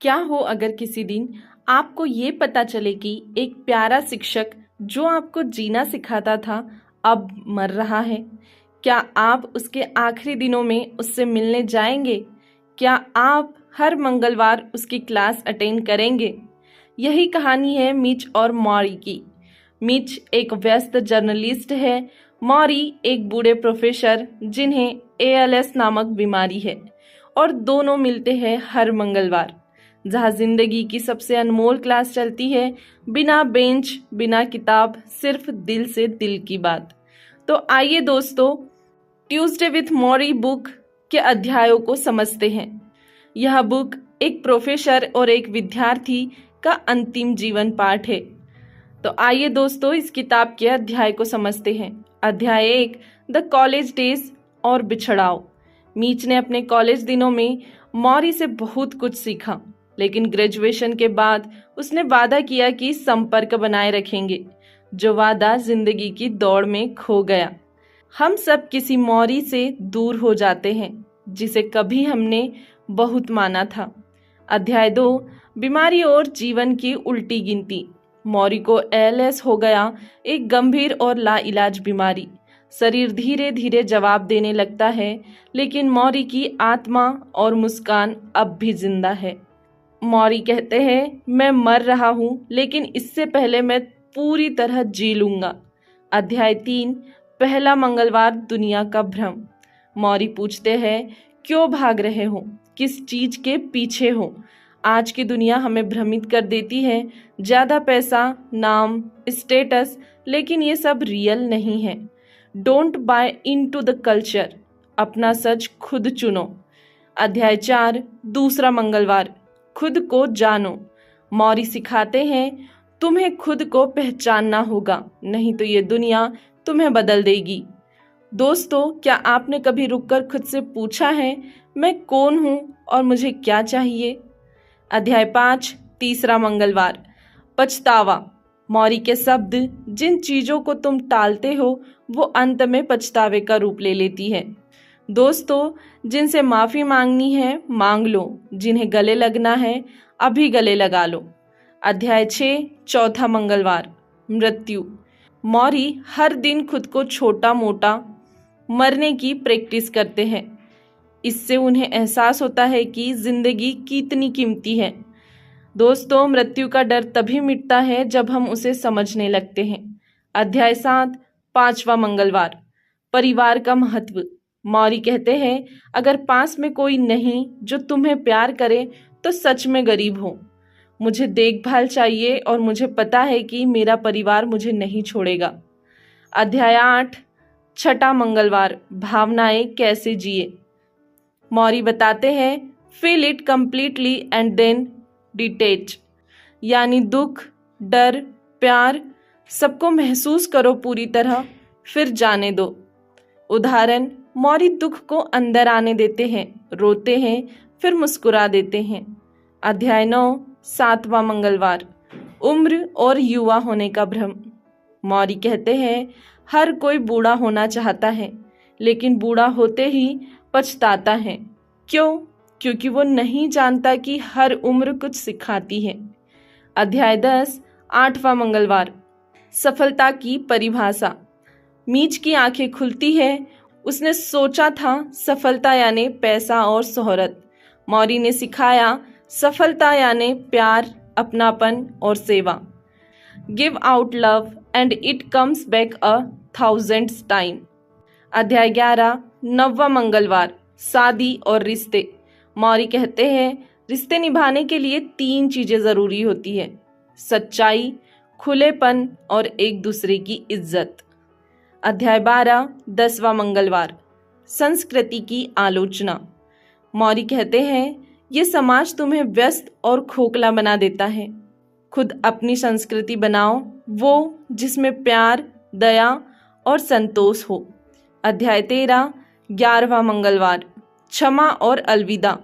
क्या हो अगर किसी दिन आपको ये पता चले कि एक प्यारा शिक्षक जो आपको जीना सिखाता था अब मर रहा है। क्या आप उसके आखिरी दिनों में उससे मिलने जाएंगे? क्या आप हर मंगलवार उसकी क्लास अटेंड करेंगे? यही कहानी है मिच और मॉरी की। मिच एक व्यस्त जर्नलिस्ट है। मॉरी एक बूढ़े प्रोफेसर जिन्हें एएलएस नामक बीमारी है, और दोनों मिलते हैं हर मंगलवार, जहाँ जिंदगी की सबसे अनमोल क्लास चलती है, बिना बेंच बिना किताब, सिर्फ दिल से दिल की बात। तो आइए दोस्तों, ट्यूसडे विथ मॉरी बुक के अध्यायों को समझते हैं। यह बुक एक प्रोफेसर और एक विद्यार्थी का अंतिम जीवन पाठ है। तो आइए दोस्तों, इस किताब के अध्याय को समझते हैं। अध्याय 1, द कॉलेज डेज और बिछड़ाव। मीच ने अपने कॉलेज दिनों में मॉरी से बहुत कुछ सीखा, लेकिन ग्रेजुएशन के बाद उसने वादा किया कि संपर्क बनाए रखेंगे, जो वादा जिंदगी की दौड़ में खो गया। हम सब किसी मॉरी से दूर हो जाते हैं जिसे कभी हमने बहुत माना था। अध्याय 2, बीमारी और जीवन की उल्टी गिनती। मॉरी को एएलएस हो गया, एक गंभीर और लाइलाज बीमारी। शरीर धीरे धीरे जवाब देने लगता है, लेकिन मॉरी की आत्मा और मुस्कान अब भी जिंदा है। मॉरी कहते हैं, मैं मर रहा हूँ, लेकिन इससे पहले मैं पूरी तरह जी लूंगा। अध्याय 3, पहला मंगलवार, दुनिया का भ्रम। मॉरी पूछते हैं, क्यों भाग रहे हो, किस चीज के पीछे हो? आज की दुनिया हमें भ्रमित कर देती है। ज्यादा पैसा, नाम, स्टेटस, लेकिन ये सब रियल नहीं है। Don't buy into the culture. अपना सच खुद चुनो। अध्याय 4, दूसरा मंगलवार, खुद को जानो। मॉरी सिखाते हैं, तुम्हें खुद को पहचानना होगा, नहीं तो ये दुनिया तुम्हें बदल देगी। दोस्तों, क्या आपने कभी रुककर खुद से पूछा है, मैं कौन हूँ और मुझे क्या चाहिए? अध्याय 5, तीसरा मंगलवार, पछतावा। मॉरी के शब्द, जिन चीजों को तुम टालते हो वो अंत में पछतावे का रूप ले लेती है। दोस्तों, जिनसे माफी मांगनी है मांग लो, जिन्हें गले लगना है अभी गले लगा लो। अध्याय 6, चौथा मंगलवार, मृत्यु। मॉरी हर दिन खुद को छोटा मोटा मरने की प्रैक्टिस करते हैं। इससे उन्हें एहसास होता है कि जिंदगी कितनी कीमती है। दोस्तों, मृत्यु का डर तभी मिटता है जब हम उसे समझने लगते हैं। अध्याय 7, पांचवा मंगलवार, परिवार का महत्व। मॉरी कहते हैं, अगर पास में कोई नहीं जो तुम्हें प्यार करे तो सच में गरीब हो। मुझे देखभाल चाहिए और मुझे पता है कि मेरा परिवार मुझे नहीं छोड़ेगा। अध्याय 8, छठा मंगलवार, भावनाएं कैसे जिए। मॉरी बताते हैं, feel it completely and then detach. यानी दुख, डर, प्यार, सबको महसूस करो पूरी तरह, फिर जाने दो। उदाहरण, मॉरी दुख को अंदर आने देते हैं, रोते हैं, फिर मुस्कुरा देते हैं। अध्याय 9, सातवां मंगलवार, उम्र और युवा होने का भ्रम। मॉरी कहते हैं, हर कोई बूढ़ा होना चाहता है, लेकिन बूढ़ा होते ही पछताता है। क्यों? क्योंकि वो नहीं जानता कि हर उम्र कुछ सिखाती है। अध्याय 10, आठवां मंगलवार, सफलता की परिभाषा। मीच की आंखें खुलती है। उसने सोचा था सफलता यानी पैसा और शोहरत। मॉरी ने सिखाया, सफलता यानी प्यार, अपनापन और सेवा। Give out love and it comes back 1,000 time. अध्याय 11, नौवां मंगलवार, शादी और रिश्ते। मॉरी कहते हैं, रिश्ते निभाने के लिए 3 चीजें जरूरी होती है, सच्चाई, खुलेपन और एक दूसरे की इज्जत। अध्याय 12, 10वां मंगलवार, संस्कृति की आलोचना। मॉरी कहते हैं, ये समाज तुम्हें व्यस्त और खोखला बना देता है। खुद अपनी संस्कृति बनाओ, वो जिसमें प्यार, दया और संतोष हो। अध्याय 13, 11वां मंगलवार, क्षमा और अलविदा।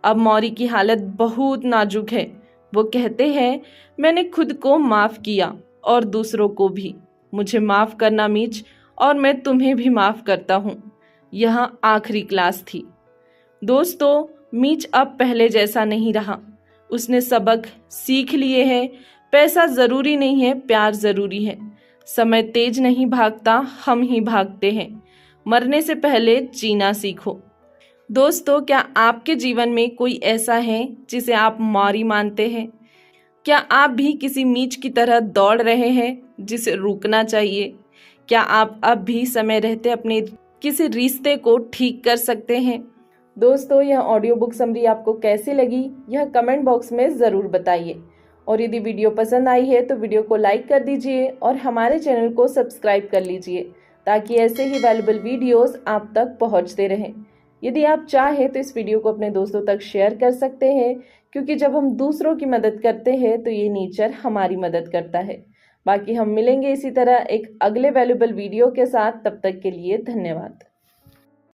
अब मॉरी की हालत बहुत नाजुक है। वो कहते हैं, मैंने खुद को माफ किया और दूसरों को भी। मुझे माफ करना मीच, और मैं तुम्हें भी माफ करता हूँ। यह आखिरी क्लास थी। दोस्तों, मीच अब पहले जैसा नहीं रहा। उसने सबक सीख लिए हैं। पैसा ज़रूरी नहीं है, प्यार ज़रूरी है। समय तेज नहीं भागता, हम ही भागते हैं। मरने से पहले जीना सीखो। दोस्तों, क्या आपके जीवन में कोई ऐसा है जिसे आप मौरी मानते हैं? क्या आप भी किसी मीच की तरह दौड़ रहे हैं जिसे रुकना चाहिए? क्या आप अब भी समय रहते अपने किसी रिश्ते को ठीक कर सकते हैं? दोस्तों, यह ऑडियो बुक समरी आपको कैसी लगी यह कमेंट बॉक्स में ज़रूर बताइए। और यदि वीडियो पसंद आई है तो वीडियो को लाइक कर दीजिए और हमारे चैनल को सब्सक्राइब कर लीजिए ताकि ऐसे ही वैल्यूबल वीडियोस आप तक पहुंचते रहें। यदि आप चाहें तो इस वीडियो को अपने दोस्तों तक शेयर कर सकते हैं, क्योंकि जब हम दूसरों की मदद करते हैं तो ये नेचर हमारी मदद करता है। बाकी हम मिलेंगे इसी तरह एक अगले वैल्यूबल वीडियो के साथ। तब तक के लिए धन्यवाद।